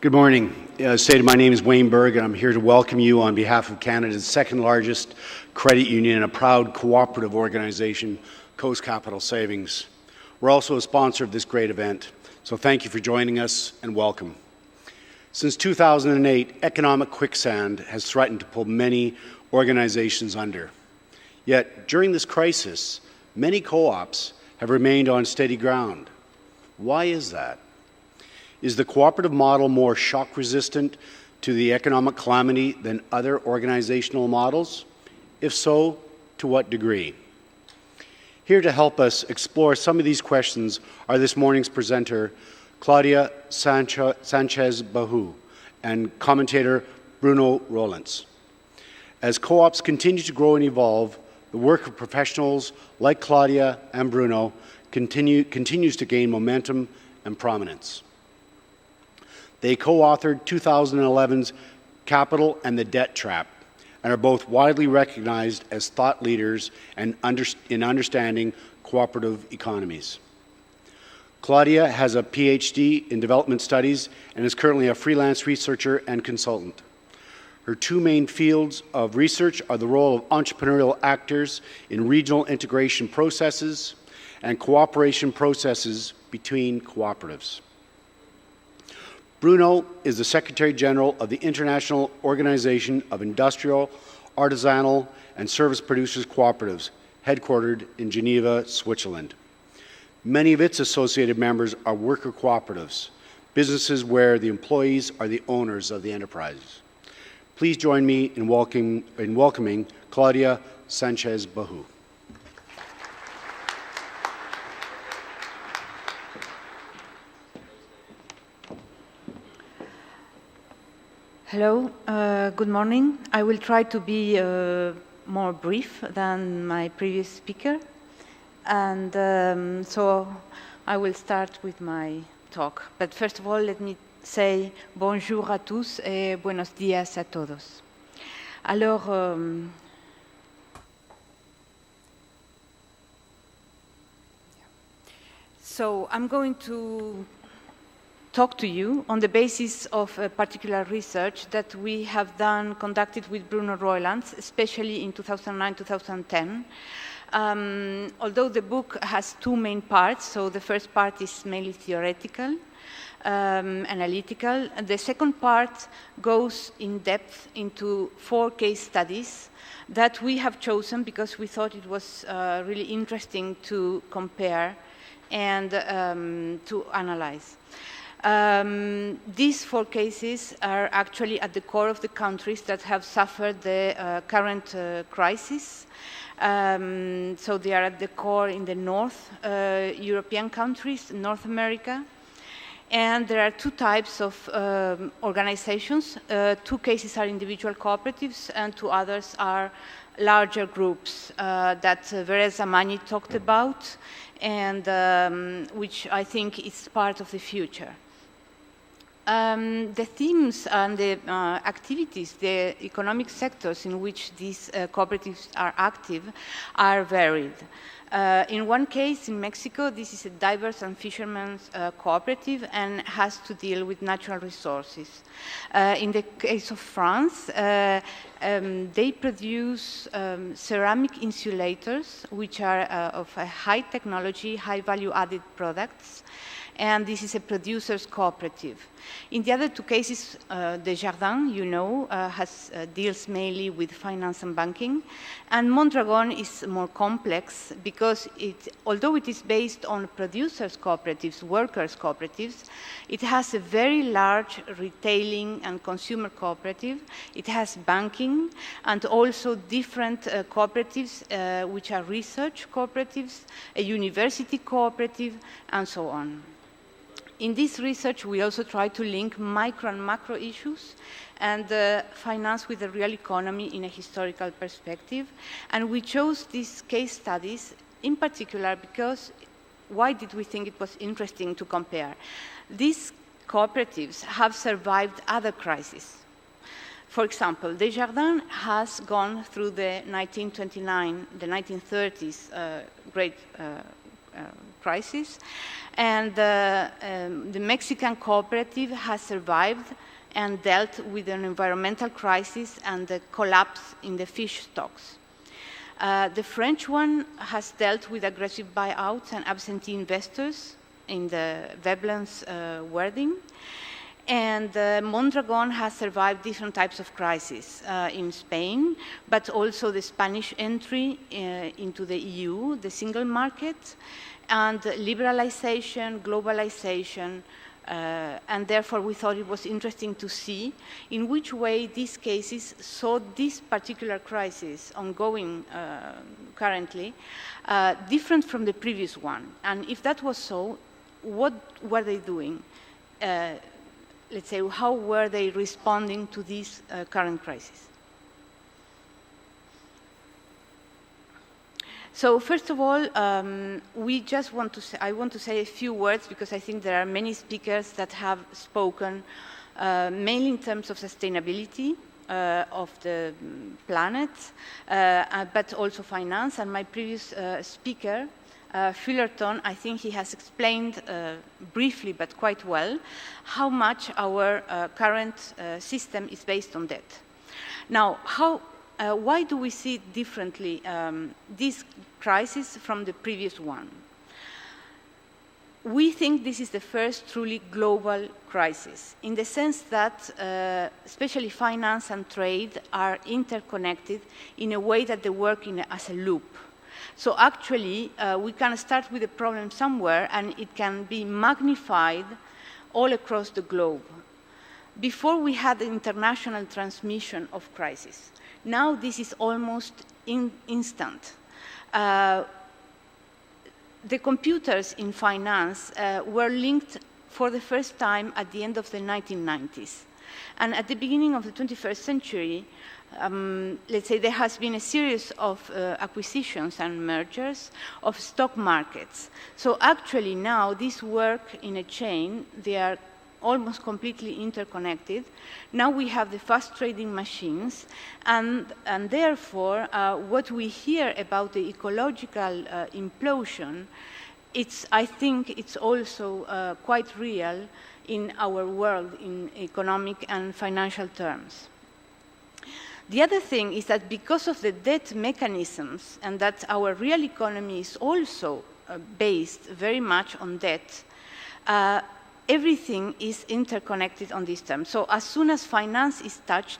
Good morning. As stated, my name is Wayne Berg, and I'm here to welcome you on behalf of Canada's second largest credit union and a proud cooperative organization, Coast Capital Savings. We're also a sponsor of this great event, so thank you for joining us and welcome. Since 2008, economic quicksand has threatened to pull many organizations under. Yet, during this crisis, many co-ops have remained on steady ground. Why is that? Is the cooperative model more shock-resistant to the economic calamity than other organizational models? If so, to what degree? Here to help us explore some of these questions are this morning's presenter, Claudia Sanchez Bajo, and commentator Bruno Rollins. As co-ops continue to grow and evolve, the work of professionals like Claudia and Bruno continues to gain momentum and prominence. They co-authored 2011's Capital and the Debt Trap and are both widely recognized as thought leaders in understanding cooperative economies. Claudia has a PhD in development studies and is currently a freelance researcher and consultant. Her two main fields of research are the role of entrepreneurial actors in regional integration processes and cooperation processes between cooperatives. Bruno is the Secretary General of the International Organization of Industrial, Artisanal, and Service Producers Cooperatives, headquartered in Geneva, Switzerland. Many of its associated members are worker cooperatives, businesses where the employees are the owners of the enterprises. Please join me in welcoming Claudia Sanchez Bajo. Hello, good morning. I will try to be more brief than my previous speaker. And so I will start with my talk. But first of all, let me say bonjour à tous et buenos días a todos. Alors, so I'm going to talk to you on the basis of a particular research that we have conducted with Bruno Rollins, especially in 2009-2010. Although the book has two main parts, so the first part is mainly theoretical, analytical, and the second part goes in depth into 4 case studies that we have chosen because we thought it was really interesting to compare and to analyze. These 4 cases are actually at the core of the countries that have suffered the current crisis. So they are at the core in the North European countries, North America. And there are 2 types of organizations. 2 cases are individual cooperatives and 2 others are larger groups that Verez Zamani talked about and which I think is part of the future. The themes and the activities, the economic sectors in which these cooperatives are active are varied. In one case, in Mexico, this is a divers and fishermen's cooperative and has to deal with natural resources. In the case of France, they produce ceramic insulators, which are of a high technology, high value-added products. And this is a producers' cooperative. In the other 2 cases, Desjardins, you know, deals mainly with finance and banking. And Mondragon is more complex because although it is based on producers' cooperatives, workers' cooperatives, it has a very large retailing and consumer cooperative. It has banking and also different cooperatives, which are research cooperatives, a university cooperative, and so on. In this research, we also try to link micro and macro issues and finance with the real economy in a historical perspective. And we chose these case studies in particular because why did we think it was interesting to compare? These cooperatives have survived other crises. For example, Desjardins has gone through the 1929, the 1930s great crisis. And the Mexican cooperative has survived and dealt with an environmental crisis and the collapse in the fish stocks. The French one has dealt with aggressive buyouts and absentee investors in the Veblen's wording. And Mondragon has survived different types of crises in Spain, but also the Spanish entry into the EU, the single market, and liberalization, globalization, and therefore we thought it was interesting to see in which way these cases saw this particular crisis ongoing currently different from the previous one. And if that was so, what were they doing? Let's say, how were they responding to this current crisis? So first of all, I want to say a few words because I think there are many speakers that have spoken mainly in terms of sustainability of the planet, but also finance. And my previous speaker, Fullerton, I think he has explained briefly but quite well how much our current system is based on debt. Now, why do we see differently this crisis from the previous one? We think this is the first truly global crisis in the sense that especially finance and trade are interconnected in a way that they work as a loop. So actually, we can start with a problem somewhere and it can be magnified all across the globe. Before we had the international transmission of crisis. Now this is almost instant. The computers in finance were linked for the first time at the end of the 1990s. And at the beginning of the 21st century, let's say there has been a series of acquisitions and mergers of stock markets. So actually now these work in a chain. They are almost completely interconnected. Now we have the fast trading machines, and therefore what we hear about the ecological implosion, I think it's also quite real in our world in economic and financial terms. The other thing is that because of the debt mechanisms and that our real economy is also based very much on debt, everything is interconnected on this term. So as soon as finance is touched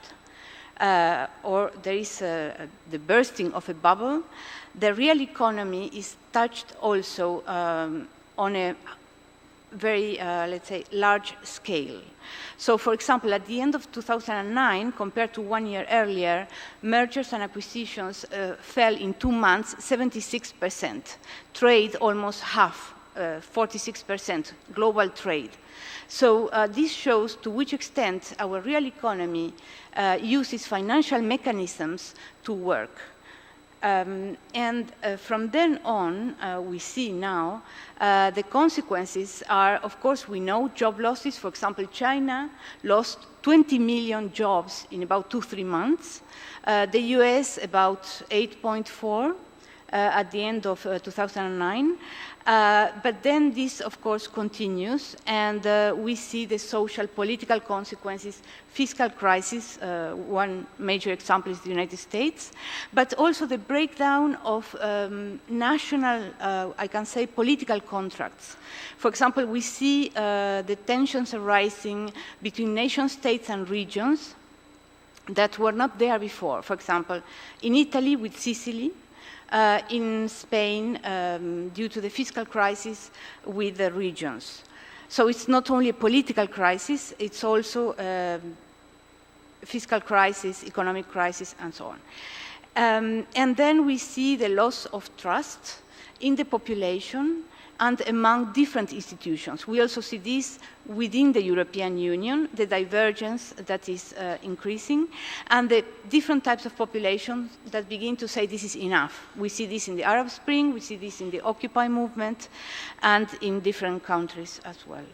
or there is the bursting of a bubble, the real economy is touched also on a very, let's say, large scale. So, for example, at the end of 2009, compared to 1 year earlier, mergers and acquisitions fell in 2 months 76%. Trade almost half, 46%, global trade. So this shows to which extent our real economy uses financial mechanisms to work. From then on, we see now the consequences are, of course, we know job losses. For example, China lost 20 million jobs in about 2-3 months. The US about 8.4 at the end of 2009. But then this, of course, continues, and we see the social, political consequences, fiscal crisis. One major example is the United States, but also the breakdown of national, I can say, political contracts. For example, we see the tensions arising between nation states and regions that were not there before. For example, in Italy with Sicily, in Spain, due to the fiscal crisis with the regions. So it's not only a political crisis, it's also a fiscal crisis, economic crisis, and so on. And then we see the loss of trust in the population and among different institutions. We also see this within the European Union, the divergence that is increasing, and the different types of populations that begin to say this is enough. We see this in the Arab Spring, we see this in the Occupy movement, and in different countries as well.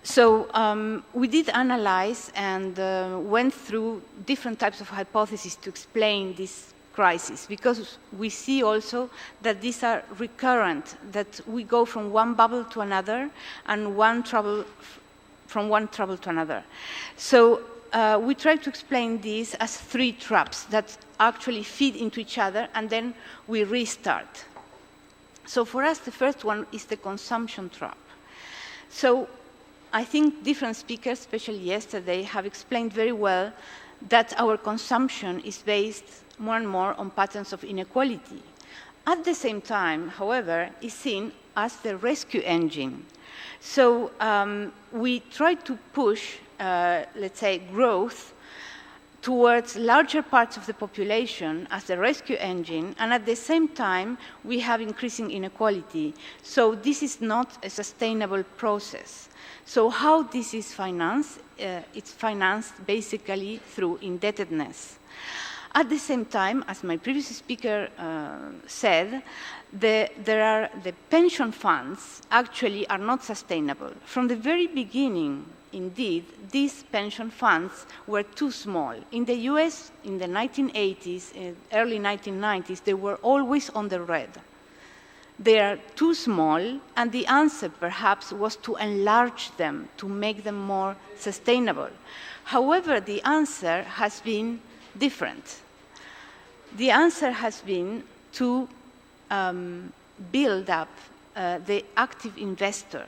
So we did analyze and went through different types of hypotheses to explain this crisis, because we see also that these are recurrent, that we go from one bubble to another and from one trouble to another. So we try to explain this as three traps that actually feed into each other, and then we restart. So for us, the first one is the consumption trap. So I think different speakers, especially yesterday, have explained very well that our consumption is based more and more on patterns of inequality. At the same time, however, is seen as the rescue engine. So we try to push, let's say, growth towards larger parts of the population as the rescue engine, and at the same time, we have increasing inequality. So this is not a sustainable process. So how this is financed? It's financed basically through indebtedness. At the same time, as my previous speaker said, the pension funds actually are not sustainable. From the very beginning, indeed, these pension funds were too small. In the US, in the 1980s, early 1990s, they were always on the red. They are too small, and the answer perhaps was to enlarge them, to make them more sustainable. However, the answer has been different. The answer has been to build up the active investor.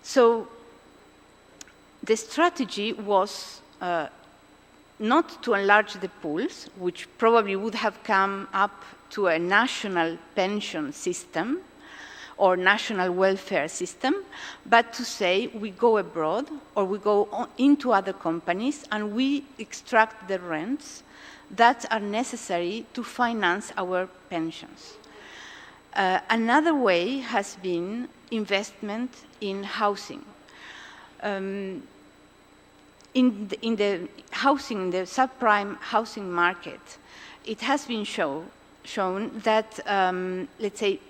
So the strategy was not to enlarge the pools, which probably would have come up to a national pension system or national welfare system, but to say we go abroad or we go into other companies and we extract the rents that are necessary to finance our pensions. Another way has been investment in housing. In the housing, the subprime housing market, it has been shown that, let's say,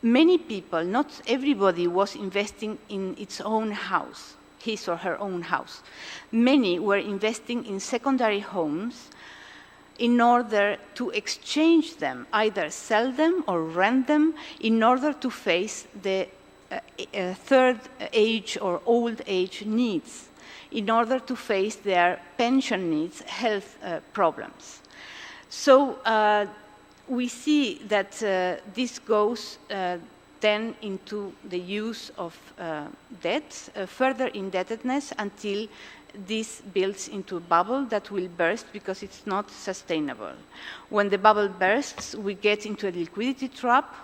many people, not everybody, was investing in its own house, his or her own house. Many were investing in secondary homes in order to exchange them, either sell them or rent them, in order to face the third age or old age needs, in order to face their pension needs, health problems. So we see that this goes then into the use of debt, further indebtedness, until this builds into a bubble that will burst because it's not sustainable. When the bubble bursts, we get into a liquidity trap,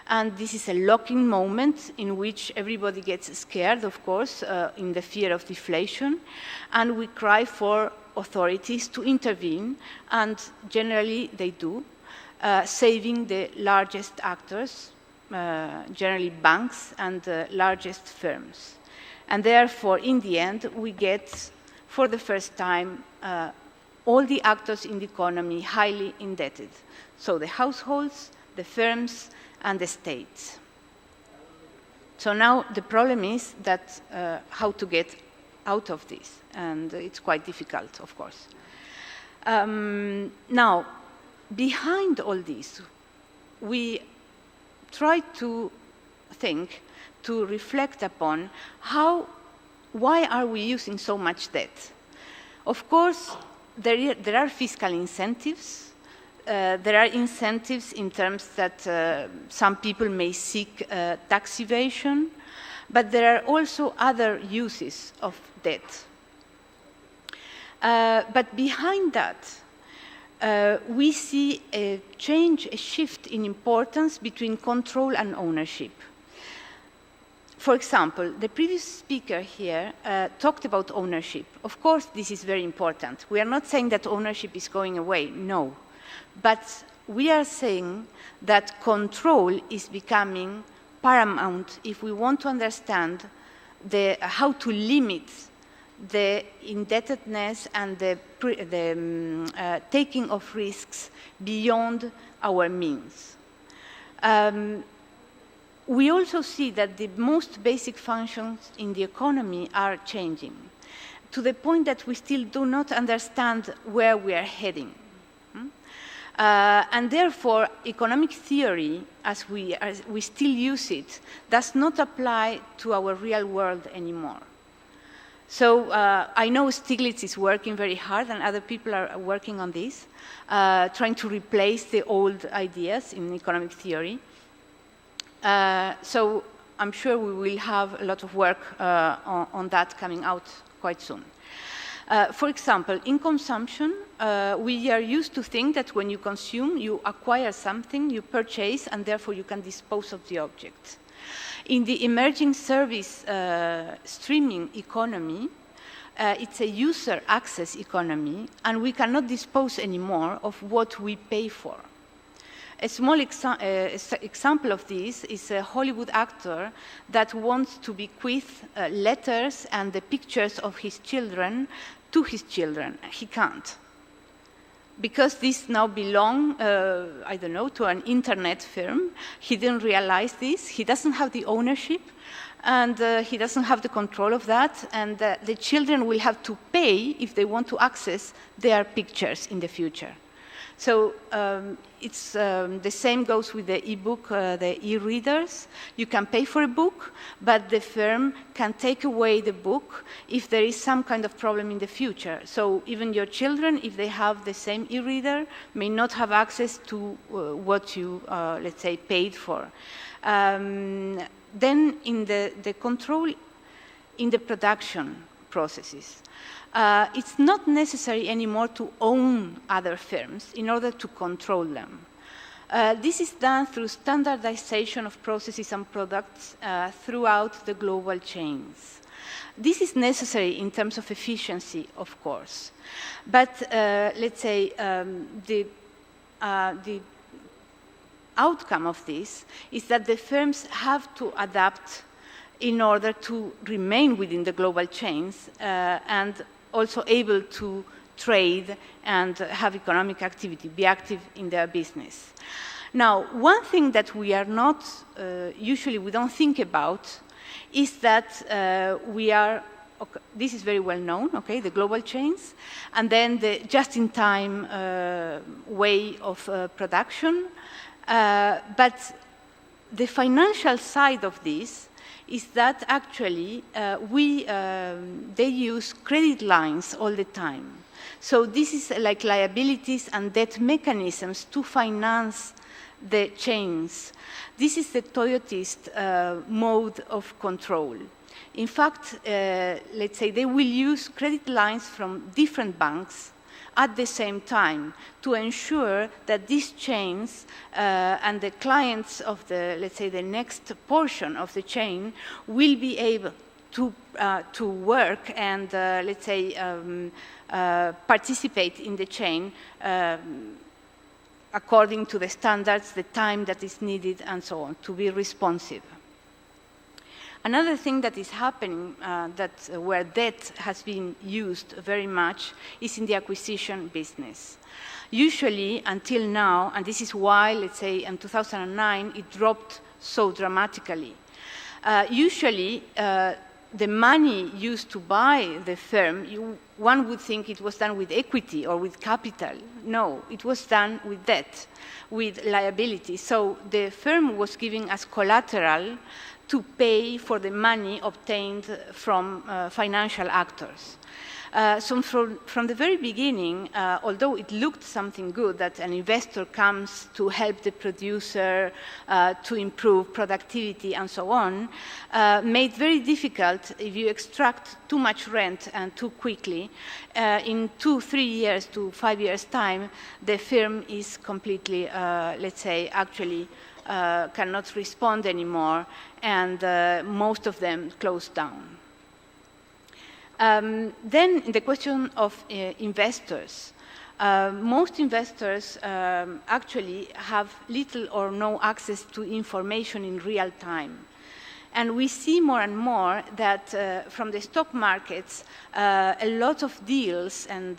and this is a locking moment in which everybody gets scared, of course, in the fear of deflation, and we cry for authorities to intervene, and generally they do, saving the largest actors, generally banks and the largest firms. And therefore, in the end, we get, for the first time, all the actors in the economy highly indebted. So the households, the firms, and the states. So now the problem is that how to get out of this, and it's quite difficult, of course. Now, behind all this, we try to think, to reflect upon why are we using so much debt? Of course, there are fiscal incentives. There are incentives in terms that some people may seek tax evasion, but there are also other uses of debt. But behind that, we see a change, a shift in importance between control and ownership. For example, the previous speaker here talked about ownership. Of course, this is very important. We are not saying that ownership is going away, no. But we are saying that control is becoming paramount if we want to understand how to limit the indebtedness and the taking of risks beyond our means. We also see that the most basic functions in the economy are changing, to the point that we still do not understand where we are heading. And therefore, economic theory, as we still use it, does not apply to our real world anymore. So I know Stiglitz is working very hard, and other people are working on this, trying to replace the old ideas in economic theory. So I'm sure we will have a lot of work on that coming out quite soon. For example, in consumption, we are used to think that when you consume, you acquire something, you purchase, and therefore you can dispose of the object. In the emerging service streaming economy, it's a user access economy, and we cannot dispose anymore of what we pay for. A small example of this is a Hollywood actor that wants to bequeath letters and the pictures of his children to his children. He can't. Because these now belong, I don't know, to an internet firm. He didn't realize this. He doesn't have the ownership, and he doesn't have the control of that, and the children will have to pay if they want to access their pictures in the future. So it's the same goes with the e-book, the e-readers. You can pay for a book, but the firm can take away the book if there is some kind of problem in the future. So even your children, if they have the same e-reader, may not have access to what you, let's say, paid for. Then in the control in the production processes, it's not necessary anymore to own other firms in order to control them. This is done through standardization of processes and products throughout the global chains. This is necessary in terms of efficiency, of course. But let's say the outcome of this is that the firms have to adapt in order to remain within the global chains and also able to trade and have economic activity, be active in their business. Now, one thing that we are not, usually we don't think about, is that we are, okay, this is very well known, okay, the global chains, and then the just-in-time way of production. But the financial side of this is that actually they use credit lines all the time. So this is like liabilities and debt mechanisms to finance the chains. This is the Toyotist mode of control. In fact, let's say they will use credit lines from different banks at the same time to ensure that these chains and the clients of the, let's say, the next portion of the chain will be able to work and, let's say, participate in the chain according to the standards, the time that is needed, and so on, to be responsive. Another thing that is happening where debt has been used very much is in the acquisition business. Usually, until now, and this is why, let's say, in 2009, it dropped so dramatically. Usually, the money used to buy the firm, one would think it was done with equity or with capital. No, it was done with debt, with liability. So the firm was giving us collateral to pay for the money obtained from financial actors. So from the very beginning, although it looked something good that an investor comes to help the producer to improve productivity and so on, made very difficult if you extract too much rent and too quickly. In 2-3 years to 5 years' time, the firm is completely, let's say, actually cannot respond anymore, and most of them closed down. Then the question of investors. Most investors actually have little or no access to information in real time. And we see more and more that from the stock markets, a lot of deals and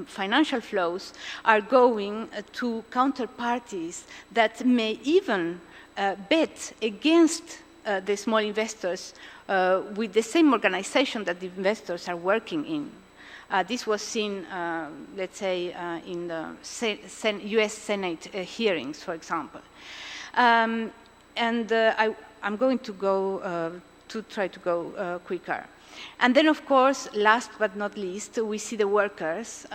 financial flows are going to counterparties that may even bet against the small investors with the same organization that the investors are working in. This was seen, let's say, in the US Senate hearings, for example. I'm going to go to try to go quicker. And then, of course, last but not least, we see the workers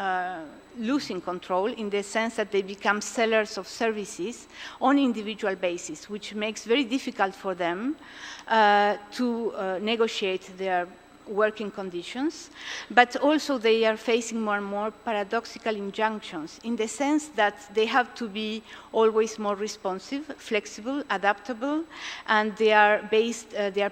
losing control in the sense that they become sellers of services on individual basis, which makes very difficult for them to negotiate their working conditions, but also they are facing more and more paradoxical injunctions in the sense that they have to be always more responsive, flexible, adaptable, and they are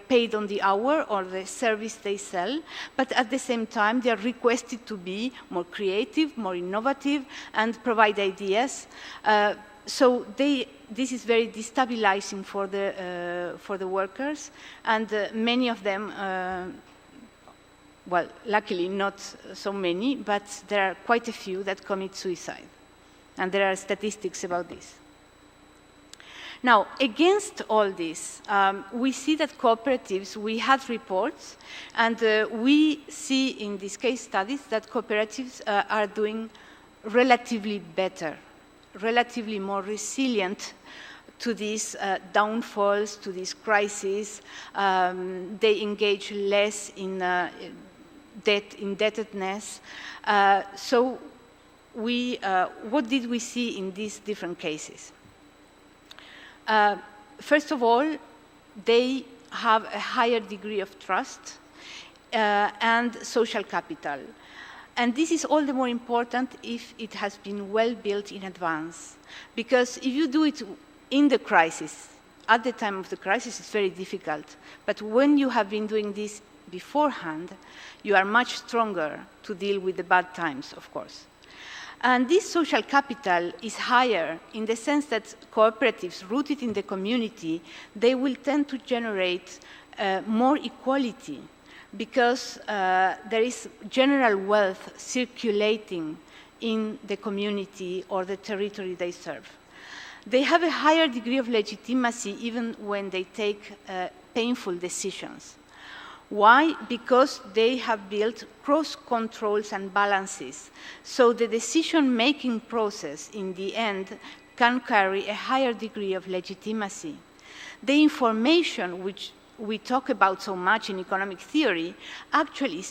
paid on the hour or the service they sell, but at the same time they are requested to be more creative, more innovative, and provide ideas. So this is very destabilizing for the workers, and many of them well, luckily not so many, but there are quite a few that commit suicide. And there are statistics about this. Now, against all this, we see that cooperatives, we had reports, and we see in these case studies that cooperatives are doing relatively better, relatively more resilient to these downfalls, to these crises. They engage less in indebtedness. So what did we see in these different cases? First of all, they have a higher degree of trust and social capital. And this is all the more important if it has been well built in advance. Because if you do it in the crisis, at the time of the crisis, it's very difficult. But when you have been doing this beforehand, you are much stronger to deal with the bad times, of course. And this social capital is higher in the sense that cooperatives rooted in the community, they will tend to generate more equality because there is general wealth circulating in the community or the territory they serve. They have a higher degree of legitimacy even when they take painful decisions. Why? Because they have built cross controls and balances. So the decision-making process, in the end, can carry a higher degree of legitimacy. The information which we talk about so much in economic theory actually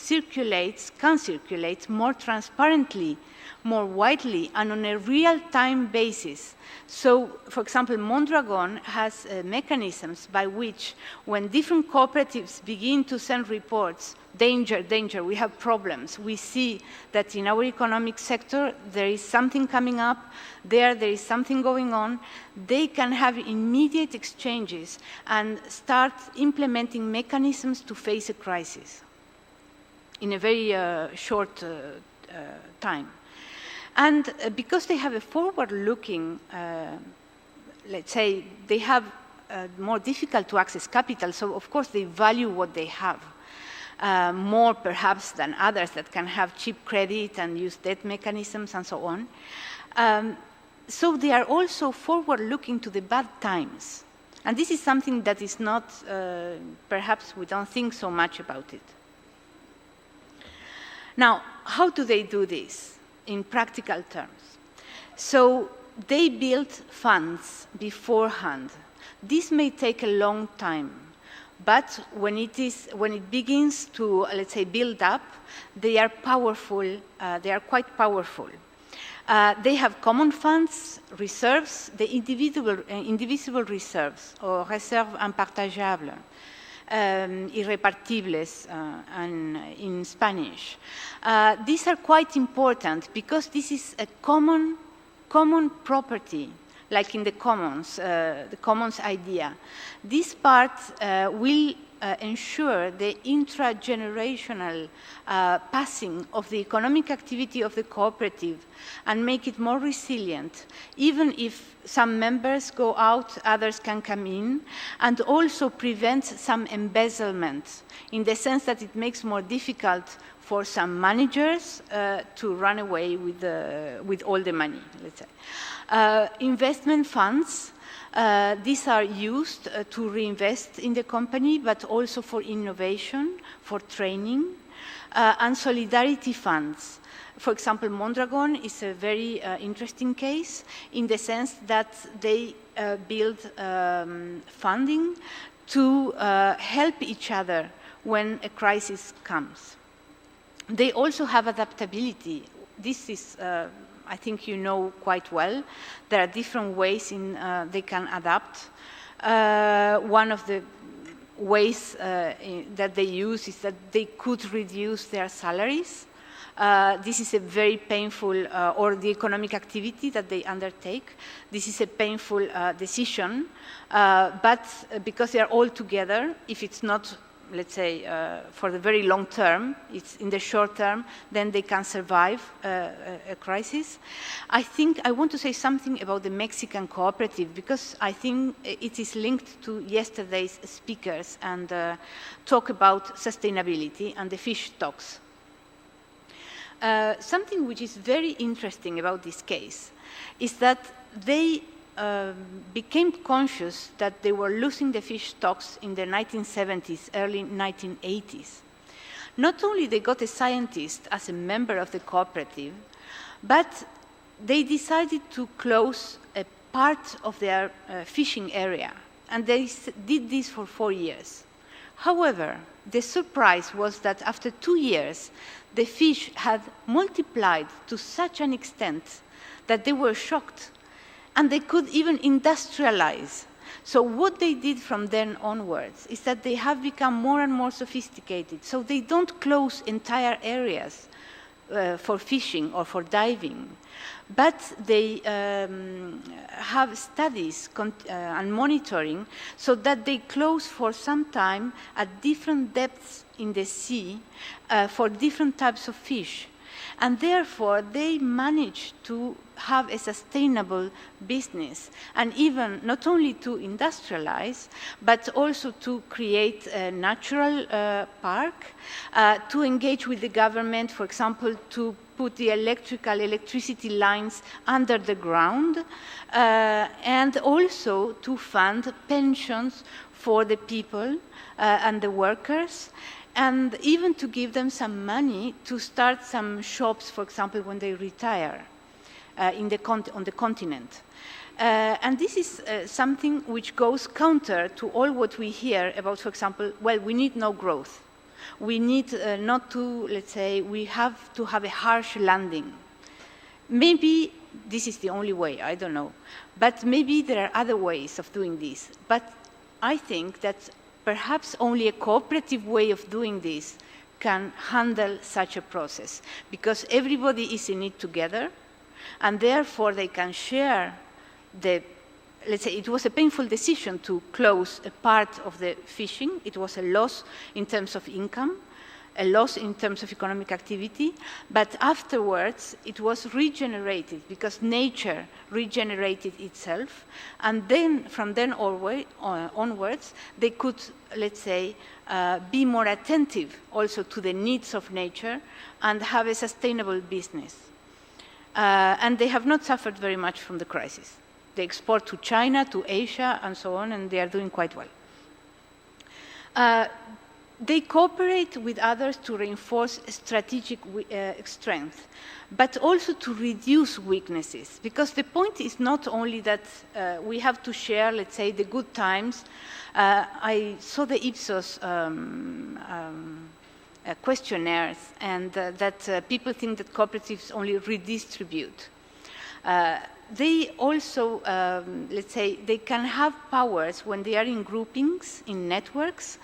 can circulate more transparently, more widely, and on a real-time basis. So, for example, Mondragon has mechanisms by which, when different cooperatives begin to send reports, danger, danger, we have problems, we see that in our economic sector there is something coming up, there is something going on, they can have immediate exchanges and start implementing mechanisms to face a crisis in a very short time. And because they have a forward-looking, let's say, they have more difficult to access capital, so of course they value what they have more perhaps than others that can have cheap credit and use debt mechanisms and so on. So they are also forward-looking to the bad times. And this is something that is not, perhaps we don't think so much about it. Now, how do they do this? In practical terms. So they build funds beforehand. This may take a long time, but when it begins to, let's say, build up, they are powerful, they are quite powerful. They have common funds, reserves, the indivisible reserves, or réserves impartageables, irrepartibles in Spanish. These are quite important because this is a common property, like in the commons idea. This part will ensure the intragenerational passing of the economic activity of the cooperative and make it more resilient. Even if some members go out, others can come in, and also prevent some embezzlement in the sense that it makes more difficult for some managers to run away with all the money, let's say. Investment funds These are used to reinvest in the company, but also for innovation, for training, and solidarity funds. For example, Mondragon is a very interesting case in the sense that they build funding to help each other when a crisis comes. They also have adaptability. This is, I think you know quite well. There are different ways they can adapt. One of the ways that they use is that they could reduce their salaries. This is a very painful, or the economic activity that they undertake. This is a painful decision, but because they are all together, if it's not, let's say, for the very long term, it's in the short term, then they can survive a crisis. I think I want to say something about the Mexican cooperative, because I think it is linked to yesterday's speakers and talk about sustainability and the fish stocks. Something which is very interesting about this case is that they became conscious that they were losing the fish stocks in the 1970s, early 1980s. Not only they got a scientist as a member of the cooperative, but they decided to close a part of their fishing area, and they did this for 4 years. However, the surprise was that after 2 years, the fish had multiplied to such an extent that they were shocked, and they could even industrialize. So what they did from then onwards is that they have become more and more sophisticated. So they don't close entire areas for fishing or for diving, but they have studies and monitoring so that they close for some time at different depths in the sea for different types of fish. And therefore, they manage to have a sustainable business, and even not only to industrialize, but also to create a natural park, to engage with the government, for example, to put the electricity lines under the ground, and also to fund pensions for the people and the workers, and even to give them some money to start some shops, for example, when they retire on the continent. And this is something which goes counter to all what we hear about, for example, well, we need no growth. We need not to, let's say, we have to have a harsh landing. Maybe this is the only way, I don't know. But maybe there are other ways of doing this. But I think that perhaps only a cooperative way of doing this can handle such a process, because everybody is in it together, and therefore they can share the, let's say, it was a painful decision to close a part of the fishing. It was a loss in terms of income, a loss in terms of economic activity, but afterwards it was regenerated because nature regenerated itself, and then from then onwards they could, let's say, be more attentive also to the needs of nature and have a sustainable business. And they have not suffered very much from the crisis. They export to China, to Asia, and so on, and they are doing quite well. They cooperate with others to reinforce strategic strength, but also to reduce weaknesses, because the point is not only that we have to share, let's say, the good times. I saw the Ipsos questionnaires, and that people think that cooperatives only redistribute. They also, let's say, they can have powers when they are in groupings, in networks.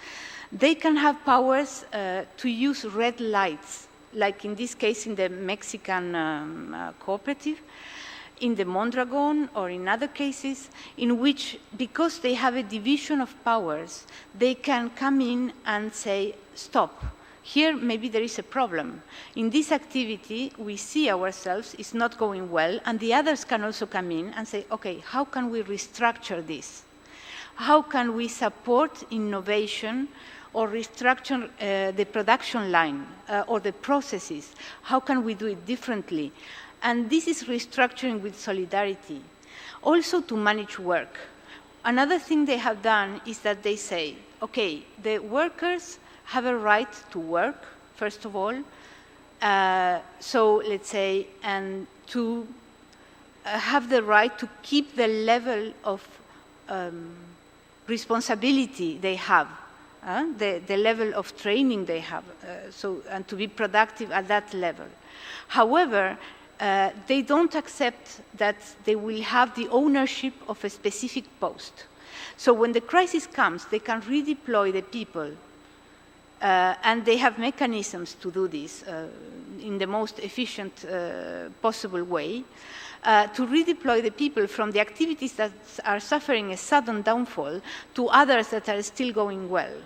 They can have powers to use red lights, like in this case in the Mexican cooperative, in the Mondragon, or in other cases, in which, because they have a division of powers, they can come in and say, stop. Here, maybe there is a problem. In this activity, we see ourselves is not going well, and the others can also come in and say, okay, how can we restructure this? How can we support innovation or restructure the production line or the processes? How can we do it differently? And this is restructuring with solidarity. Also to manage work. Another thing they have done is that they say, okay, the workers have a right to work, first of all. So let's say, and to have the right to keep the level of responsibility they have, the level of training they have, and to be productive at that level. However, they don't accept that they will have the ownership of a specific post. So when the crisis comes, they can redeploy the people, and they have mechanisms to do this in the most efficient possible way, to redeploy the people from the activities that are suffering a sudden downfall to others that are still going well.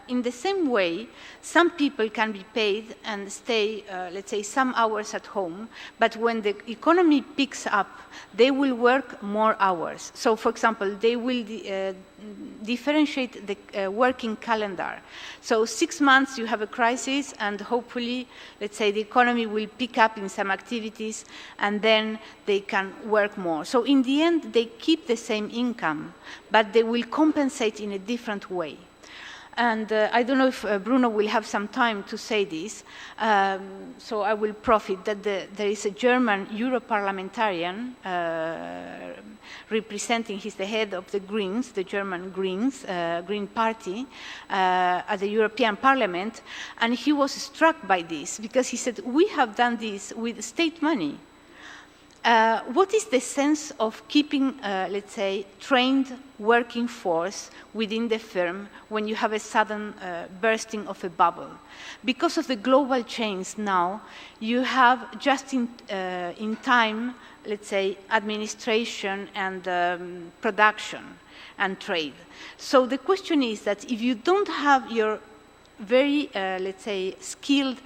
In the same way, some people can be paid and stay, let's say, some hours at home, but when the economy picks up, they will work more hours. So, for example, they will differentiate the working calendar. So 6 months you have a crisis, and hopefully, let's say, the economy will pick up in some activities, and then they can work more. So in the end, they keep the same income, but they will compensate in a different way. And I don't know if Bruno will have some time to say this, so I will profit that there is a German Europarlamentarian representing, he's the head of the Greens, the German Greens, Green Party, at the European Parliament, and he was struck by this because he said, we have done this with state money. What is the sense of keeping, let's say, trained working force within the firm when you have a sudden bursting of a bubble? Because of the global change now, you have just in time, let's say, administration and production and trade. So the question is that if you don't have your very, let's say, skilled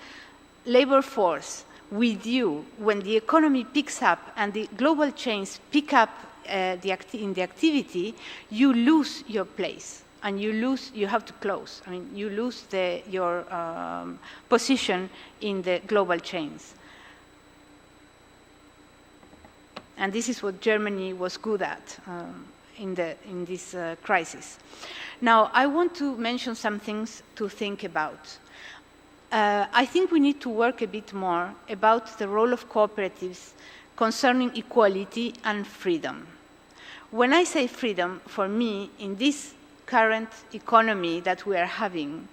labor force with you when the economy picks up and the global chains pick up in the activity, you lose your place and you have to close. I mean, you lose your position in the global chains. And this is what Germany was good at in this crisis. Now, I want to mention some things to think about. I think we need to work a bit more about the role of cooperatives concerning equality and freedom. When I say freedom, for me, in this current economy that we are having,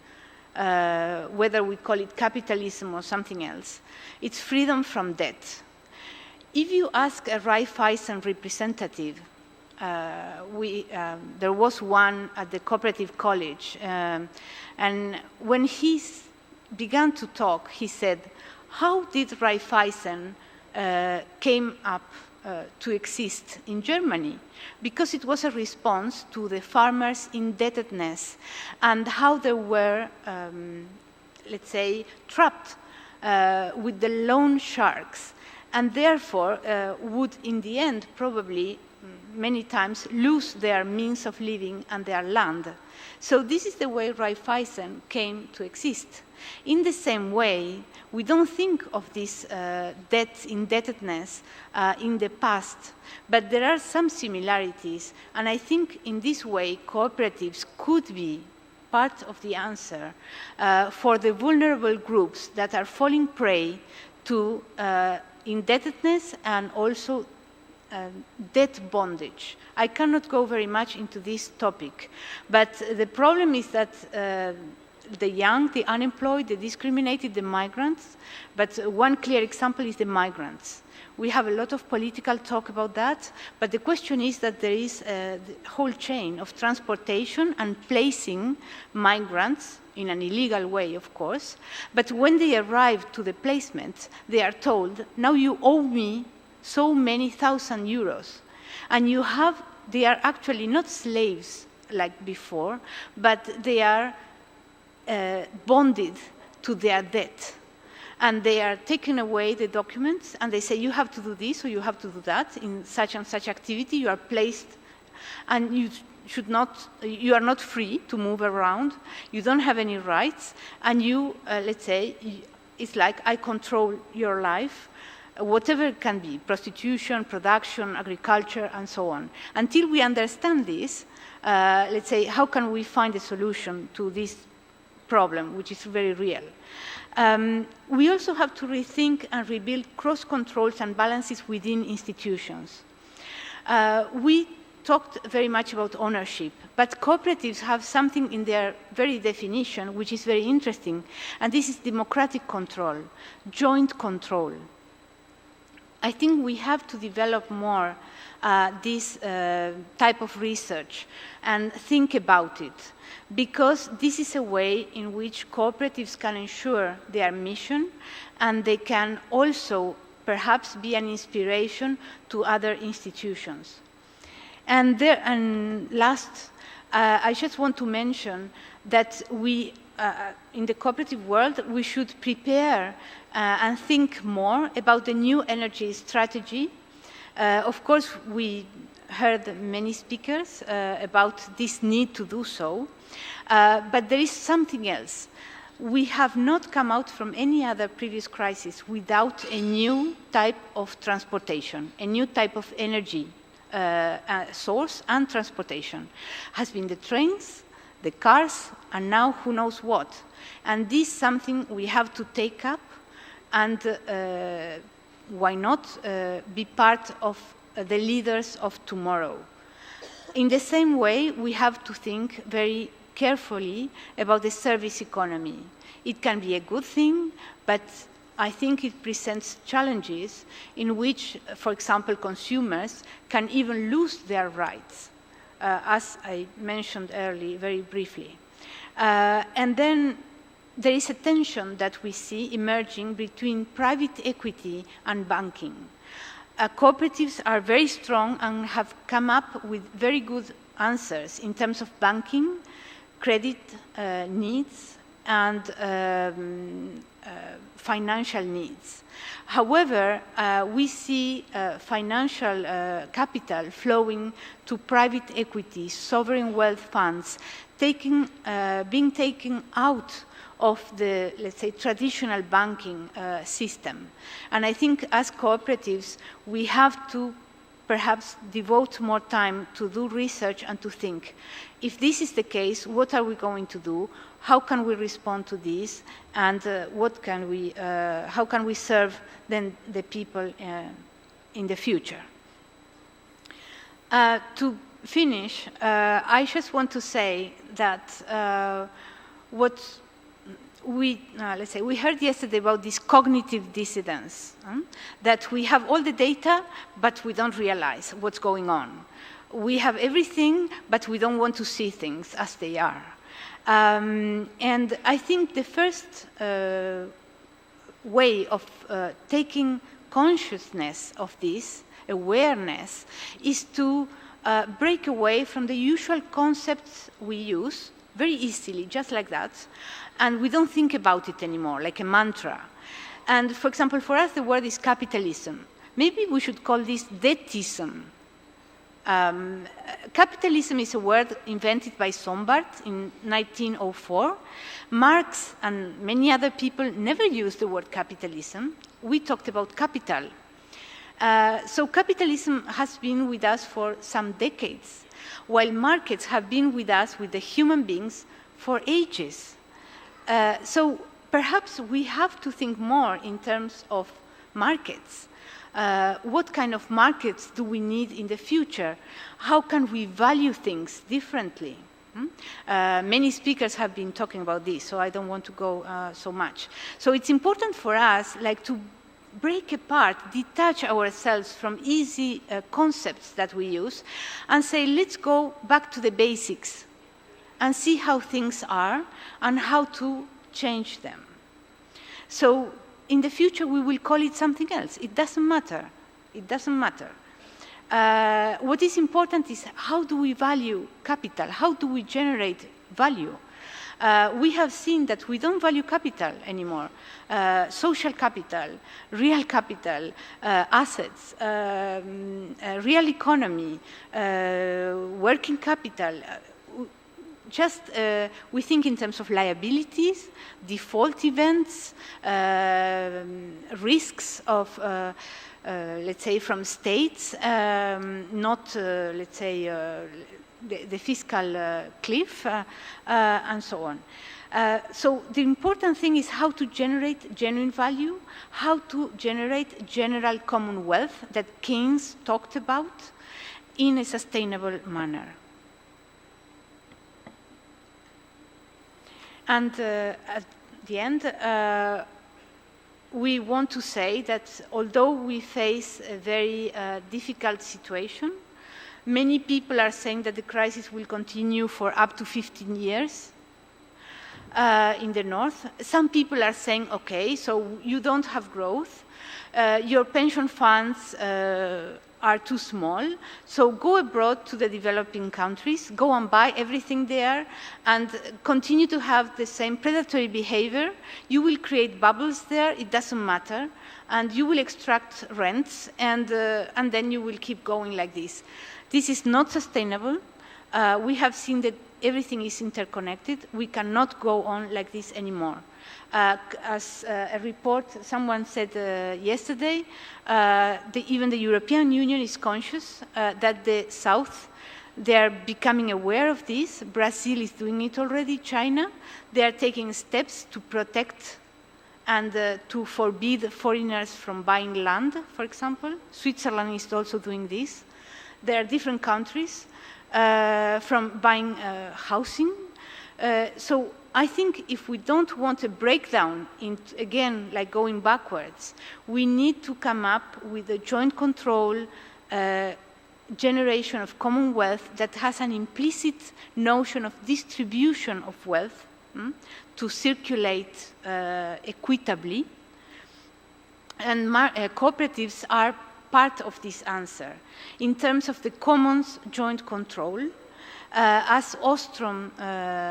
whether we call it capitalism or something else, it's freedom from debt. If you ask a Raiffeisen representative, there was one at the Cooperative College, and when he began to talk, he said, how did Raiffeisen came up to exist in Germany? Because it was a response to the farmers' indebtedness and how they were, let's say, trapped with the loan sharks, and therefore would in the end probably many times lose their means of living and their land. So this is the way Raiffeisen came to exist. In the same way, we don't think of this debt indebtedness in the past, but there are some similarities, and I think in this way cooperatives could be part of the answer for the vulnerable groups that are falling prey to indebtedness and also debt bondage. I cannot go very much into this topic, but the problem is that the young, the unemployed, the discriminated, the migrants, but one clear example is the migrants. We have a lot of political talk about that, but the question is that there is a whole chain of transportation and placing migrants in an illegal way, of course, but when they arrive to the placement, they are told, now you owe me so many thousand euros, and they are actually not slaves like before, but they are bonded to their debt. And they are taking away the documents, and they say, you have to do this or you have to do that in such and such activity. You are placed, and you are not free to move around. You don't have any rights, and you, let's say, it's like I control your life. whatever it can be, prostitution, production, agriculture, and so on. Until we understand this, let's say, how can we find a solution to this problem, which is very real? We also have to rethink and rebuild cross-controls and balances within institutions. We talked very much about ownership, but cooperatives have something in their very definition which is very interesting, and this is democratic control, joint control. I think we have to develop more this type of research and think about it, because this is a way in which cooperatives can ensure their mission, and they can also perhaps be an inspiration to other institutions. And last, I just want to mention that we, in the cooperative world, we should prepare and think more about the new energy strategy. Of course, we heard many speakers about this need to do so, but there is something else. We have not come out from any other previous crisis without a new type of transportation, a new type of energy source and transportation. Has been the trains, the cars, and now who knows what. And this is something we have to take up, and why not be part of the leaders of tomorrow. In the same way, we have to think very carefully about the service economy. It can be a good thing, but I think it presents challenges in which, for example, consumers can even lose their rights, as I mentioned earlier very briefly. And then there is a tension that we see emerging between private equity and banking. Cooperatives are very strong and have come up with very good answers in terms of banking, credit needs, and financial needs. However, we see financial capital flowing to private equity, sovereign wealth funds, being taken out of the, let's say, traditional banking system. And I think as cooperatives, we have to perhaps devote more time to do research and to think, if this is the case, what are we going to do? How can we respond to this? And how can we serve then the people in the future? To finish, I just want to say that let's say, we heard yesterday about this cognitive dissidence, that we have all the data, but we don't realize what's going on. We have everything, but we don't want to see things as they are. And I think the first way of taking consciousness of this, awareness, is to break away from the usual concepts we use very easily, just like that, and we don't think about it anymore, like a mantra. And for example, for us, the word is capitalism. Maybe we should call this debtism. Capitalism is a word invented by Sombart in 1904. Marx and many other people never used the word capitalism. We talked about capital. So capitalism has been with us for some decades, while markets have been with us, with the human beings, for ages. So perhaps we have to think more in terms of markets. What kind of markets do we need in the future? How can we value things differently? Many speakers have been talking about this, so I don't want to go so much. So it's important for us, like, to break apart, detach ourselves from easy concepts that we use, and say, let's go back to the basics and see how things are and how to change them. So in the future, we will call it something else. It doesn't matter. It doesn't matter. What is important is, how do we value capital? How do we generate value? We have seen that we don't value capital anymore. Social capital, real capital, assets, real economy, working capital. we think in terms of liabilities, default events, risks of, let's say, from states, not, let's say, the fiscal cliff, and so on. So the important thing is how to generate genuine value, how to generate general common wealth that Keynes talked about in a sustainable manner. And at the end, we want to say that although we face a very difficult situation, many people are saying that the crisis will continue for up to 15 years. In the north. Some people are saying, okay, so you don't have growth, your pension funds are too small, so go abroad to the developing countries, go and buy everything there, and continue to have the same predatory behavior. You will create bubbles there, it doesn't matter, and you will extract rents, and then you will keep going like this. This is not sustainable. We have seen that everything is interconnected. We cannot go on like this anymore. As a report, someone said yesterday, even the European Union is conscious that the South, they are becoming aware of this. Brazil is doing it already, China. They are taking steps to protect and to forbid foreigners from buying land, for example. Switzerland is also doing this. There are different countries from buying housing. So I think if we don't want a breakdown, again, like going backwards, we need to come up with a joint control generation of common wealth that has an implicit notion of distribution of wealth to circulate equitably. And cooperatives are part of this answer. In terms of the commons joint control, as Ostrom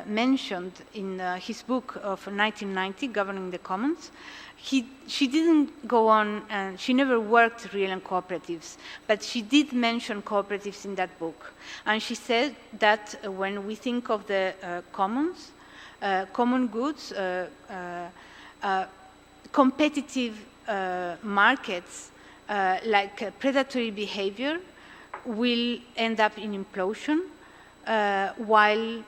mentioned in his book of 1990, Governing the Commons, she didn't go on, and she never worked really on cooperatives, but she did mention cooperatives in that book. And she said that when we think of the commons, common goods, competitive markets, like predatory behavior will end up in implosion, while,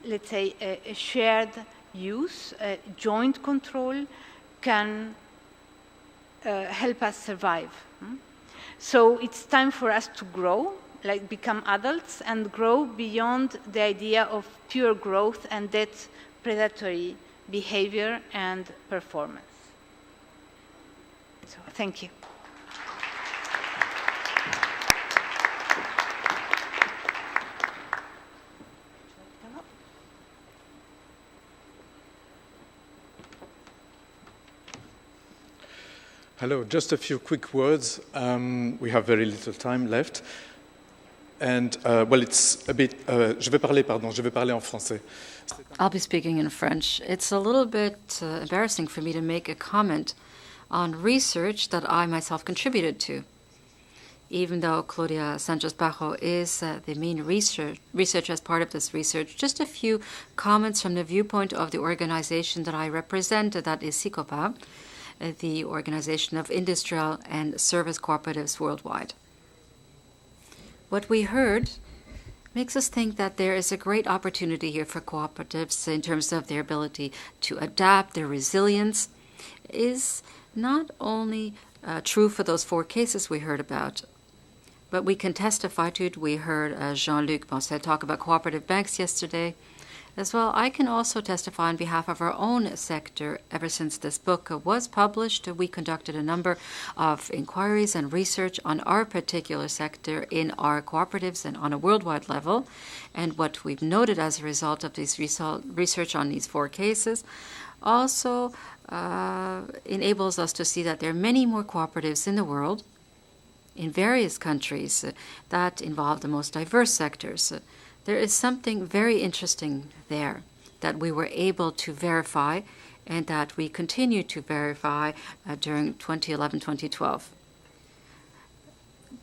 let's say, a shared use, joint control can help us survive. So it's time for us to grow, like become adults and grow beyond the idea of pure growth and that predatory behavior and performance. So thank you. Hello, just a few quick words. We have very little time left. And, well, it's a bit... je vais parler en français. I'll be speaking in French. It's a little bit embarrassing for me to make a comment on research that I myself contributed to. Even though Claudia Sanchez Bajo is the main researcher as part of this research, just a few comments from the viewpoint of the organization that I represent, that is SICOPA, the Organization of Industrial and Service Cooperatives Worldwide. What we heard makes us think that there is a great opportunity here for cooperatives in terms of their ability to adapt. Their resilience is not only true for those 4 cases we heard about, but we can testify to it. We heard Jean-Luc Bonset talk about cooperative banks yesterday. As well, I can also testify on behalf of our own sector. Ever since this book was published, we conducted a number of inquiries and research on our particular sector in our cooperatives and on a worldwide level. And what we've noted as a result of this research on these 4 cases also enables us to see that there are many more cooperatives in the world, in various countries, that involve the most diverse sectors. There is something very interesting there that we were able to verify and that we continue to verify during 2011-2012.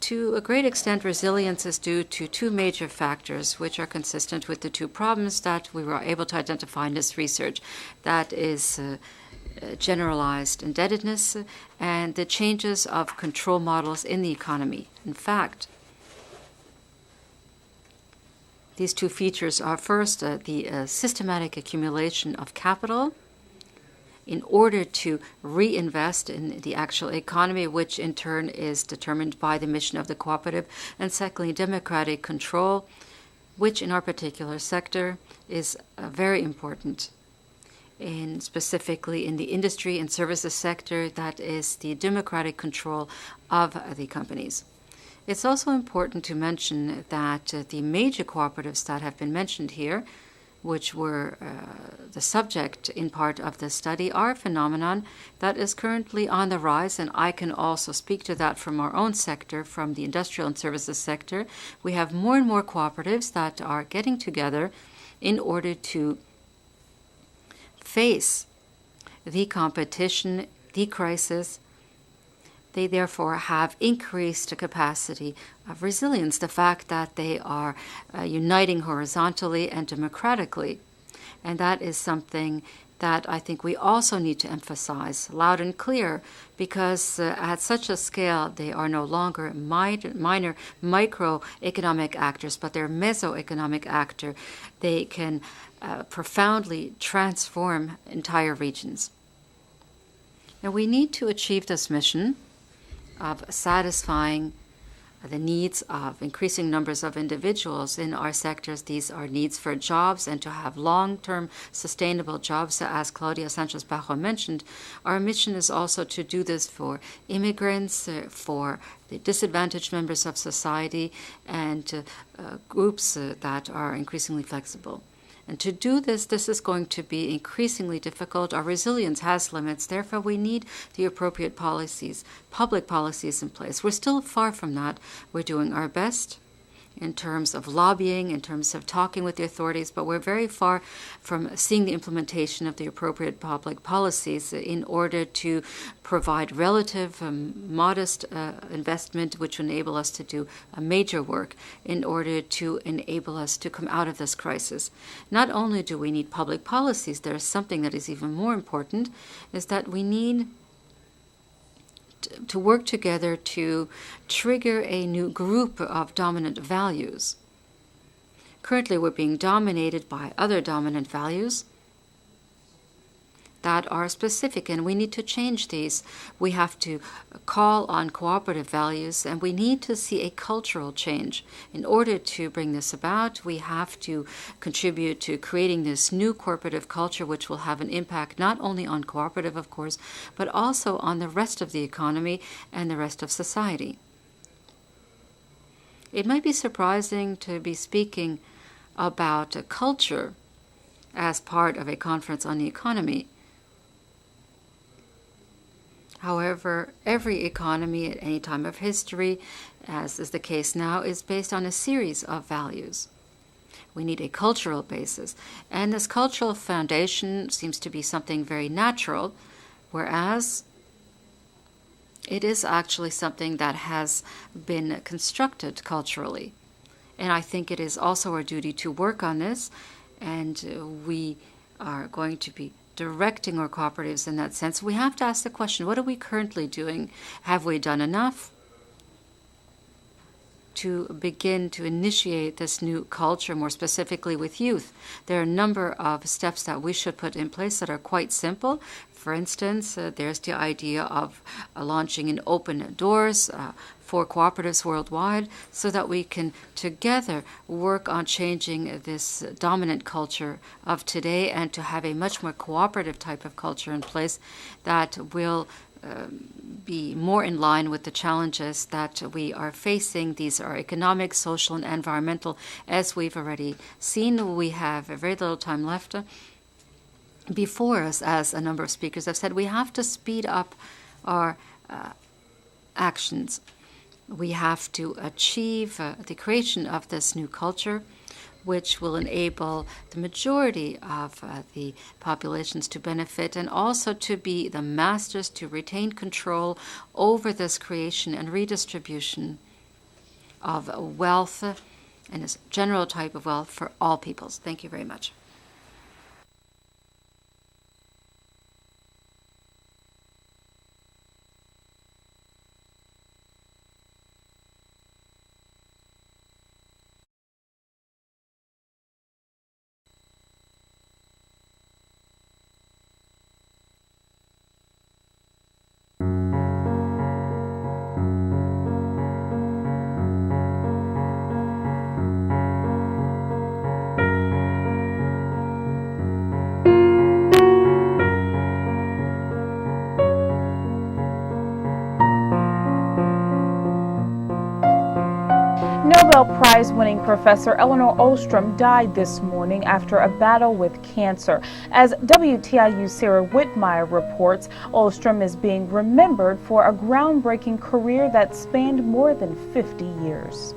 To a great extent, resilience is due to two major factors, which are consistent with the two problems that we were able to identify in this research. That is generalized indebtedness and the changes of control models in the economy. In fact, these two features are first the systematic accumulation of capital in order to reinvest in the actual economy, which in turn is determined by the mission of the cooperative, and secondly, democratic control, which in our particular sector is very important. Specifically in the industry and services sector, that is the democratic control of the companies. It's also important to mention that the major cooperatives that have been mentioned here, which were the subject in part of the study, are a phenomenon that is currently on the rise, and I can also speak to that from our own sector, from the industrial and services sector. We have more and more cooperatives that are getting together in order to face the competition, the crisis. They therefore have increased capacity of resilience, the fact that they are uniting horizontally and democratically. And that is something that I think we also need to emphasize loud and clear, because at such a scale, they are no longer minor microeconomic actors, but they're mesoeconomic actors. They can profoundly transform entire regions. Now, we need to achieve this mission of satisfying the needs of increasing numbers of individuals in our sectors. These are needs for jobs and to have long-term sustainable jobs, as Claudia Sanchez Bajo mentioned. Our mission is also to do this for immigrants, for the disadvantaged members of society, and groups that are increasingly flexible. And to do this, this is going to be increasingly difficult. Our resilience has limits. Therefore, we need the appropriate policies, public policies in place. We're still far from that. We're doing our best in terms of lobbying, in terms of talking with the authorities, but we're very far from seeing the implementation of the appropriate public policies in order to provide relative modest investment, which will enable us to do major work in order to enable us to come out of this crisis. Not only do we need public policies, there is something that is even more important, is that we need to work together to trigger a new group of dominant values. Currently, we're being dominated by other dominant values that are specific, and we need to change these. We have to call on cooperative values, and we need to see a cultural change. In order to bring this about, we have to contribute to creating this new cooperative culture, which will have an impact not only on cooperative, of course, but also on the rest of the economy and the rest of society. It might be surprising to be speaking about a culture as part of a conference on the economy. However, every economy at any time of history, as is the case now, is based on a series of values. We need a cultural basis, and this cultural foundation seems to be something very natural, whereas it is actually something that has been constructed culturally. And I think it is also our duty to work on this, and we are going to be directing our cooperatives in that sense. We have to ask the question, what are we currently doing? Have we done enough to begin to initiate this new culture, more specifically with youth? There are a number of steps that we should put in place that are quite simple. For instance, there's the idea of launching an open doors for cooperatives worldwide so that we can together work on changing this dominant culture of today and to have a much more cooperative type of culture in place that will be more in line with the challenges that we are facing. These are economic, social, and environmental. As we've already seen, we have very little time left before us. As a number of speakers have said, we have to speed up our actions. We have to achieve the creation of this new culture, which will enable the majority of the populations to benefit and also to be the masters, to retain control over this creation and redistribution of wealth and a general type of wealth for all peoples. Thank you very much. Nobel Prize-winning professor Elinor Ostrom died this morning after a battle with cancer. As WTIU's Sarah Whitmire reports, Ostrom is being remembered for a groundbreaking career that spanned more than 50 years.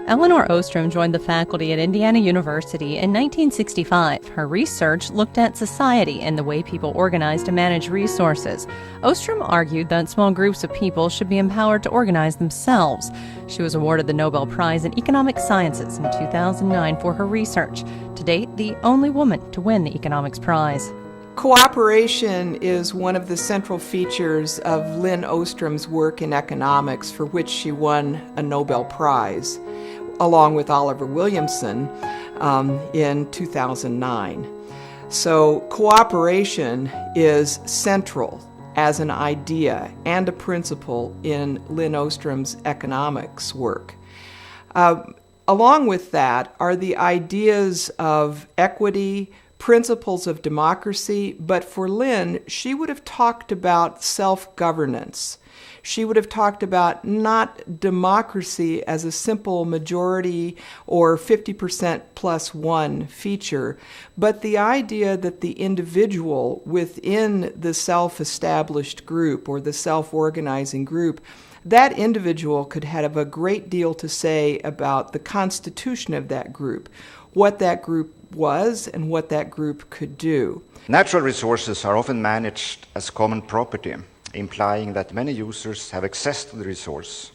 Elinor Ostrom joined the faculty at Indiana University in 1965. Her research looked at society and the way people organize to manage resources. Ostrom argued that small groups of people should be empowered to organize themselves. She was awarded the Nobel Prize in Economic Sciences in 2009 for her research. To date, the only woman to win the Economics Prize. Cooperation is one of the central features of Lynn Ostrom's work in economics, for which she won a Nobel Prize, along with Oliver Williamson in 2009. So cooperation is central as an idea and a principle in Lynn Ostrom's economics work. Along with that are the ideas of equity, principles of democracy, but for Lynn, she would have talked about self-governance. She would have talked about not democracy as a simple majority or 50% plus one feature, but the idea that the individual within the self-established group or the self-organizing group, that individual could have a great deal to say about the constitution of that group, what that group was and what that group could do. Natural resources are often managed as common property, implying that many users have access to the resource.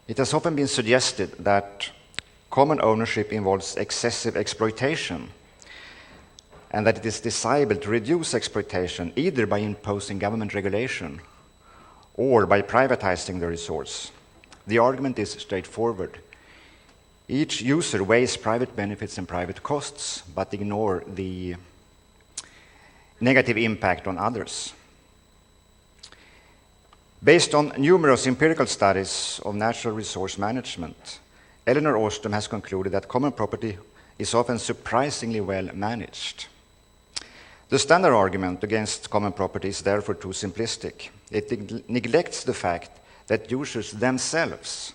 It has often been suggested that common ownership involves excessive exploitation, and that it is desirable to reduce exploitation either by imposing government regulation or by privatizing the resource. The argument is straightforward. Each user weighs private benefits and private costs, but ignore the negative impact on others. Based on numerous empirical studies of natural resource management, Elinor Ostrom has concluded that common property is often surprisingly well managed. The standard argument against common property is therefore too simplistic. It neglects the fact that users themselves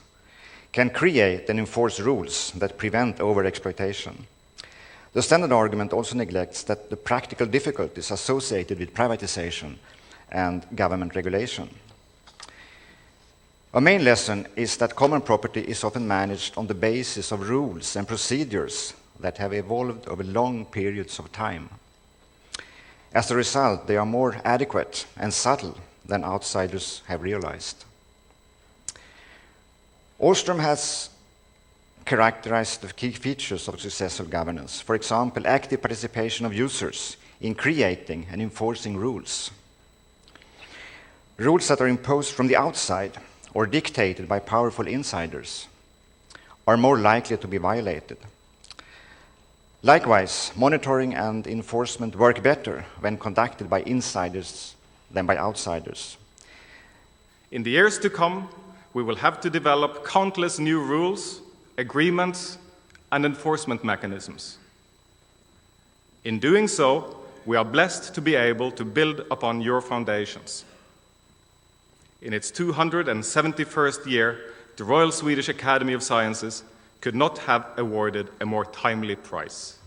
can create and enforce rules that prevent overexploitation. The standard argument also neglects that the practical difficulties associated with privatization and government regulation. A main lesson is that common property is often managed on the basis of rules and procedures that have evolved over long periods of time. As a result, they are more adequate and subtle than outsiders have realized. Ostrom has characterized the key features of successful governance. For example, active participation of users in creating and enforcing rules. Rules that are imposed from the outside or dictated by powerful insiders are more likely to be violated. Likewise, monitoring and enforcement work better when conducted by insiders than by outsiders. In the years to come, we will have to develop countless new rules, agreements, and enforcement mechanisms. In doing so, we are blessed to be able to build upon your foundations. In its 271st year, the Royal Swedish Academy of Sciences could not have awarded a more timely prize.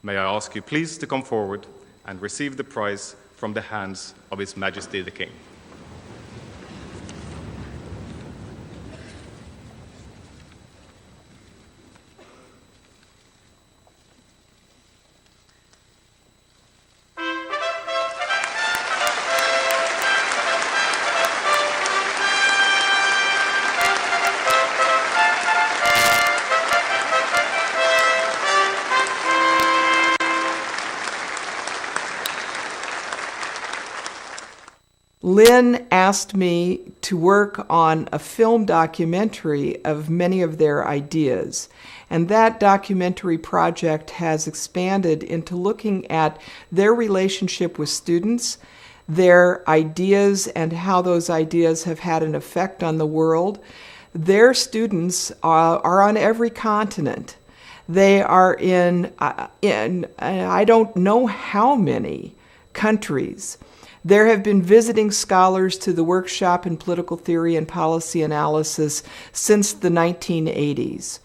May I ask you please to come forward and receive the prize from the hands of His Majesty the King. Lynn asked me to work on a film documentary of many of their ideas. And that documentary project has expanded into looking at their relationship with students, their ideas and how those ideas have had an effect on the world. Their students are on every continent. They are in I don't know how many countries. There have been visiting scholars to the workshop in political theory and policy analysis since the 1980s.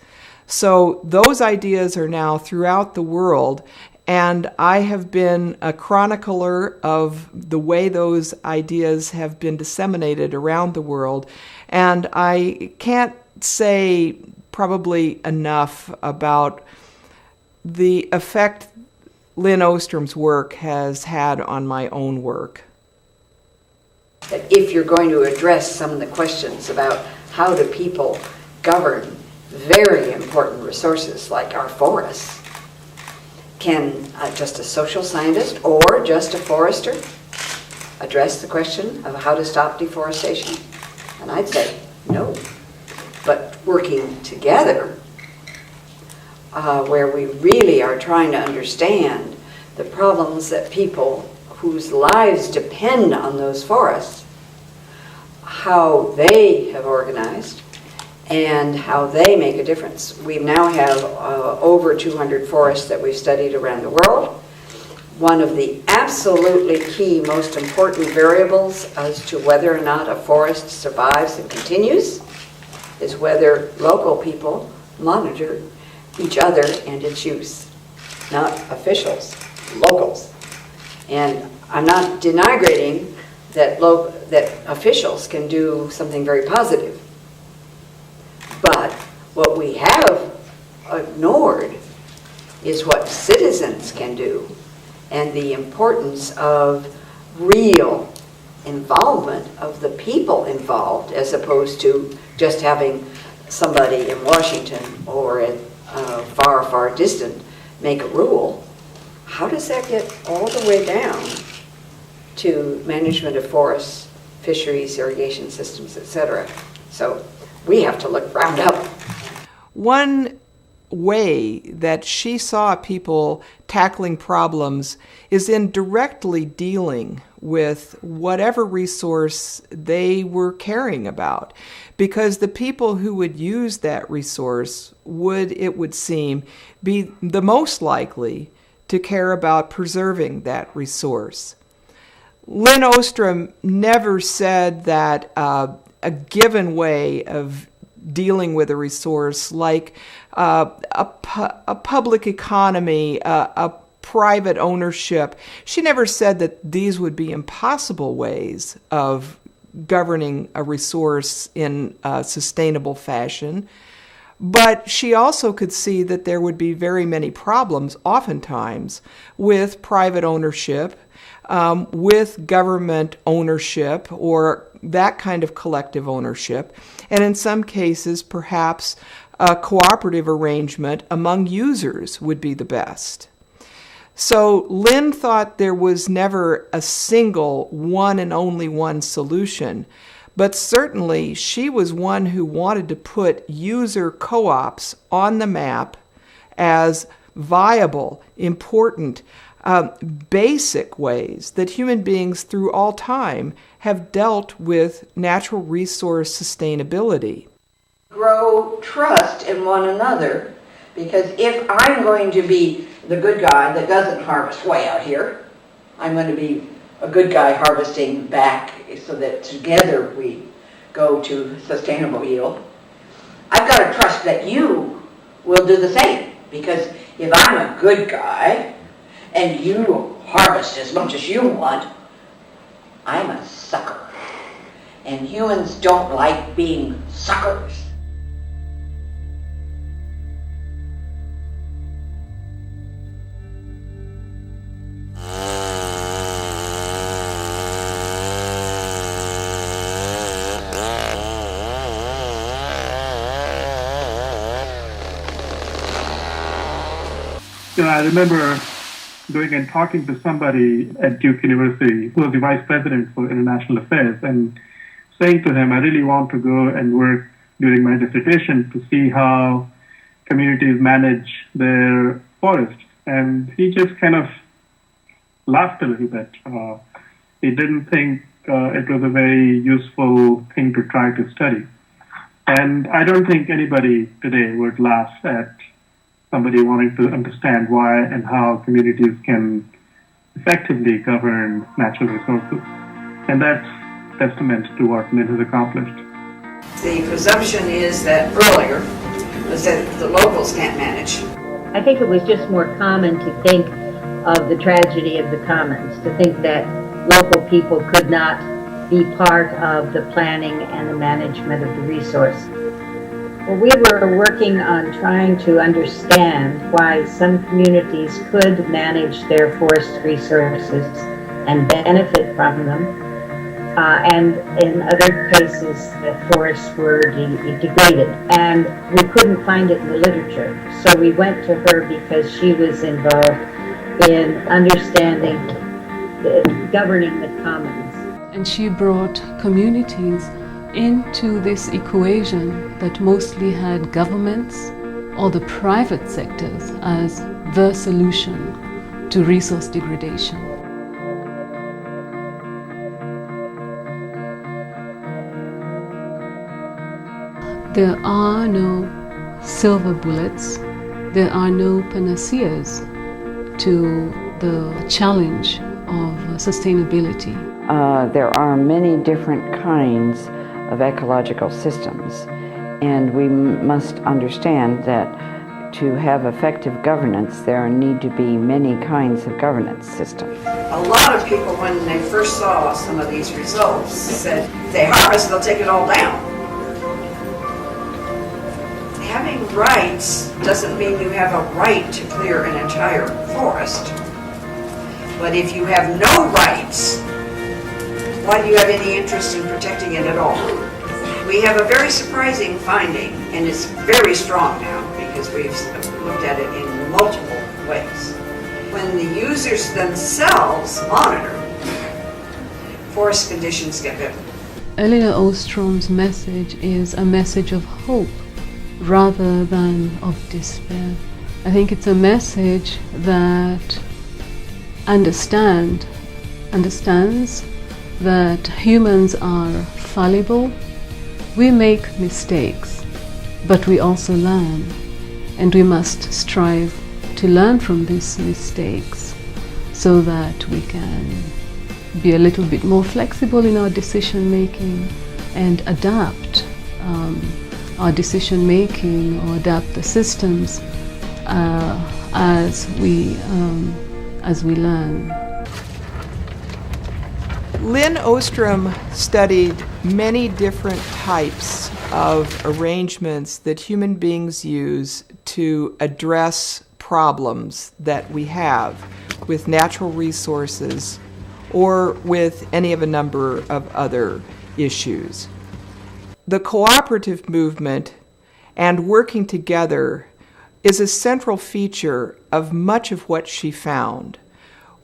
So those ideas are now throughout the world, and I have been a chronicler of the way those ideas have been disseminated around the world. And I can't say probably enough about the effect Lynn Ostrom's work has had on my own work. That if you're going to address some of the questions about how do people govern very important resources like our forests, can just a social scientist or just a forester address the question of how to stop deforestation? And I'd say no. But working together, where we really are trying to understand the problems that people whose lives depend on those forests, how they have organized, and how they make a difference. We now have over 200 forests that we've studied around the world. One of the absolutely key, most important variables as to whether or not a forest survives and continues is whether local people monitor each other and its use, not officials, locals. And I'm not denigrating that officials can do something very positive. But what we have ignored is what citizens can do and the importance of real involvement of the people involved, as opposed to just having somebody in Washington or at far, far distant make a rule. How does that get all the way down to management of forests, fisheries, irrigation systems, etc.? So we have to look round up. One way that she saw people tackling problems is in directly dealing with whatever resource they were caring about, because the people who would use that resource would, it would seem, be the most likely to care about preserving that resource. Lynn Ostrom never said that a given way of dealing with a resource, like a public economy, a private ownership, she never said that these would be impossible ways of governing a resource in a sustainable fashion. But she also could see that there would be very many problems, oftentimes, with private ownership, with government ownership, or that kind of collective ownership, and in some cases, perhaps a cooperative arrangement among users would be the best. So Lynn thought there was never a single one and only one solution, but certainly she was one who wanted to put user co-ops on the map as viable, important, basic ways that human beings through all time have dealt with natural resource sustainability. Grow trust in one another, because if I'm going to be the good guy that doesn't harvest way out here, I'm going to be a good guy harvesting back so that together we go to sustainable yield. I've got to trust that you will do the same, because if I'm a good guy and you harvest as much as you want, I'm a sucker. And humans don't like being suckers. I remember going and talking to somebody at Duke University who was the vice president for international affairs and saying to him, I really want to go and work during my dissertation to see how communities manage their forests. And he just kind of laughed a little bit. He didn't think it was a very useful thing to try to study. And I don't think anybody today would laugh at somebody wanting to understand why and how communities can effectively govern natural resources. And that's testament to what Lynn has accomplished. The presumption is that earlier was that the locals can't manage. I think it was just more common to think of the tragedy of the commons, to think that local people could not be part of the planning and the management of the resource. Well, we were working on trying to understand why some communities could manage their forest resources and benefit from them, and in other cases the forests were degraded, and we couldn't find it in the literature. So we went to her because she was involved in understanding governing the commons. And she brought communities into this equation that mostly had governments or the private sectors as the solution to resource degradation. There are no silver bullets, there are no panaceas to the challenge of sustainability. There are many different kinds of ecological systems, and we must understand that to have effective governance, there need to be many kinds of governance systems. A lot of people, when they first saw some of these results, said, if they harvest, they'll take it all down. Having rights doesn't mean you have a right to clear an entire forest. But if you have no rights, why do you have any interest in protecting it at all? We have a very surprising finding, and it's very strong now because we've looked at it in multiple ways. When the users themselves monitor, forest conditions get better. Elinor Ostrom's message is a message of hope rather than of despair. I think it's a message that understands that humans are fallible. We make mistakes, but we also learn, and we must strive to learn from these mistakes so that we can be a little bit more flexible in our decision making and adapt our decision making or adapt the systems as we learn. Lynn Ostrom studied many different types of arrangements that human beings use to address problems that we have with natural resources or with any of a number of other issues. The cooperative movement and working together is a central feature of much of what she found.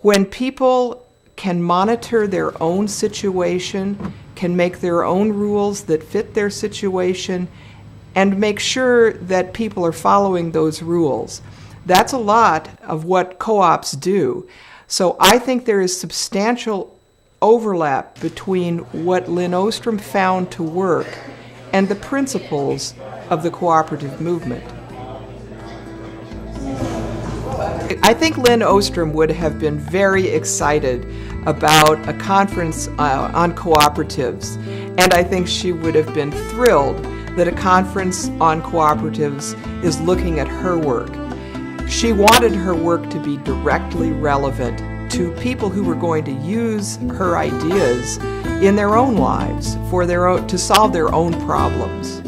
When people can monitor their own situation, can make their own rules that fit their situation, and make sure that people are following those rules. That's a lot of what co-ops do. So I think there is substantial overlap between what Lynn Ostrom found to work and the principles of the cooperative movement. I think Lynn Ostrom would have been very excited about a conference on cooperatives, and I think she would have been thrilled that a conference on cooperatives is looking at her work. She wanted her work to be directly relevant to people who were going to use her ideas in their own lives to solve their own problems.